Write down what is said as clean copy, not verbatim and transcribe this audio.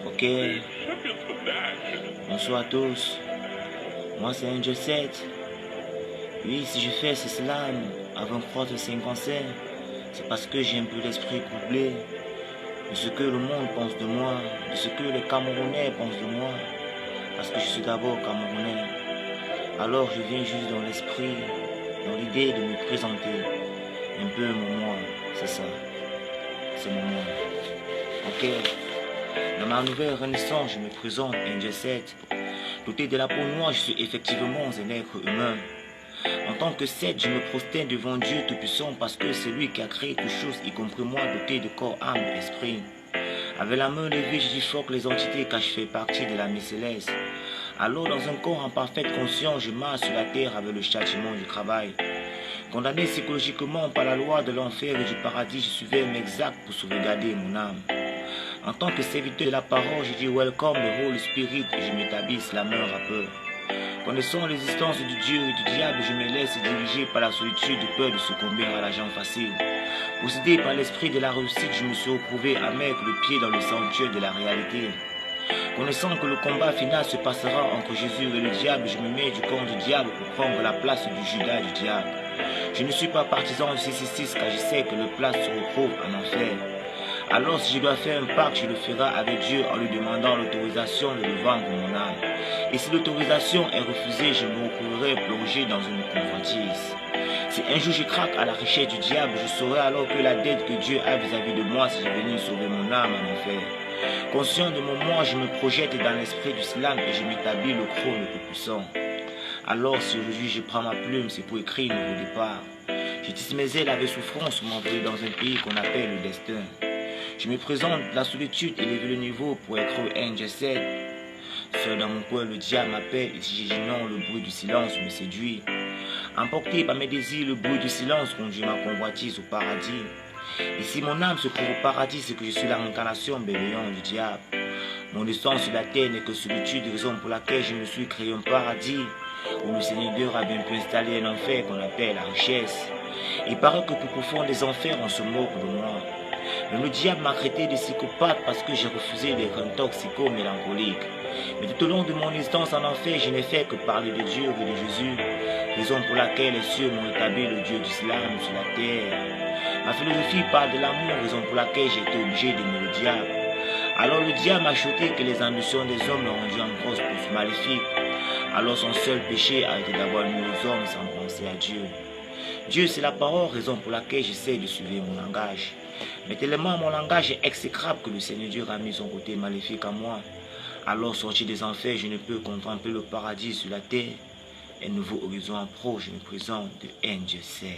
Ok, bonsoir à tous. Moi c'est Angel 7. Oui, si je fais ce slam avant de croître 5 cancers, c'est parce que j'ai un peu l'esprit couplé de ce que le monde pense de moi, de ce que les Camerounais pensent de moi, parce que je suis d'abord Camerounais. Alors je viens juste dans l'esprit, dans l'idée de me présenter un peu mon moi, c'est ça, c'est mon moi. Ok, dans ma nouvelle renaissance, je me présente Angel 7. Doté de la peau noire, je suis effectivement un être humain. En tant que 7, je me prosterne devant Dieu Tout-Puissant parce que c'est lui qui a créé toutes choses, y compris moi, doté de corps, âme et esprit. Avec la main levée, je disloque les entités car je fais partie de la Messe Céleste. Alors, dans un corps en parfaite conscience, je marche sur la terre avec le châtiment du travail. Condamné psychologiquement par la loi de l'enfer et du paradis, je suivais un exact pour sauvegarder mon âme. En tant que serviteur de la parole, je dis welcome the Holy Spirit et je m'établis la main rappeur. Connaissant l'existence du Dieu et du diable, je me laisse diriger par la solitude de peur de succomber à l'argent facile. Possédé par l'esprit de la réussite, je me suis retrouvé à mettre le pied dans le sanctuaire de la réalité. Connaissant que le combat final se passera entre Jésus et le diable, je me mets du camp du diable pour prendre la place du Judas du diable. Je ne suis pas partisan du 666 car je sais que le place se retrouve en enfer. Alors si je dois faire un pacte, je le ferai avec Dieu en lui demandant l'autorisation de le vendre mon âme. Et si l'autorisation est refusée, je me retrouverai plongé dans une convoitise. Si un jour je craque à la richesse du diable, je saurai alors que la dette que Dieu a vis-à-vis de moi si je venais sauver mon âme en enfer. Conscient de mon moi, je me projette dans l'esprit du slam et je m'établis le trône le plus puissant. Alors si aujourd'hui je prends ma plume, c'est pour écrire un nouveau départ. Je tisse mes ailes avec souffrance pour m'envoler dans un pays qu'on appelle le destin. Je me présente la solitude et élever le niveau pour être Angel 7. Seul dans mon coin, le diable m'appelle et si j'ai dit non, le bruit du silence me séduit. Emporté par mes désirs, le bruit du silence conduit ma convoitise au paradis. Et si mon âme se trouve au paradis, c'est que je suis la réincarnation bénéante du diable. Mon essence sur la terre n'est que solitude, raison pour laquelle je me suis créé un paradis où le Seigneur a bien pu installer un enfer qu'on appelle la richesse. Il paraît que plus profond des enfers, on se moque de moi. Mais le diable m'a traité de psychopathe parce que j'ai refusé les reins toxico-mélancoliques. Mais tout au long de mon existence en enfer, je n'ai fait que parler de Dieu et de Jésus, raison pour laquelle les cieux m'ont établi le Dieu d'Islam sur la terre. Ma philosophie parle de l'amour, raison pour laquelle j'ai été obligé d'aimer le diable. Alors le diable m'a chuté que les ambitions des hommes l'ont rendu en grosse pousse maléfique. Alors son seul péché a été d'avoir nu aux hommes sans penser à Dieu. Dieu c'est la parole, raison pour laquelle j'essaie de suivre mon langage. Mais tellement mon langage est exécrable que le Seigneur Dieu a mis son côté maléfique à moi. Alors sorti des enfers, je ne peux contempler le paradis sur la terre. Un nouveau horizon approche, je me présente de Angel 7.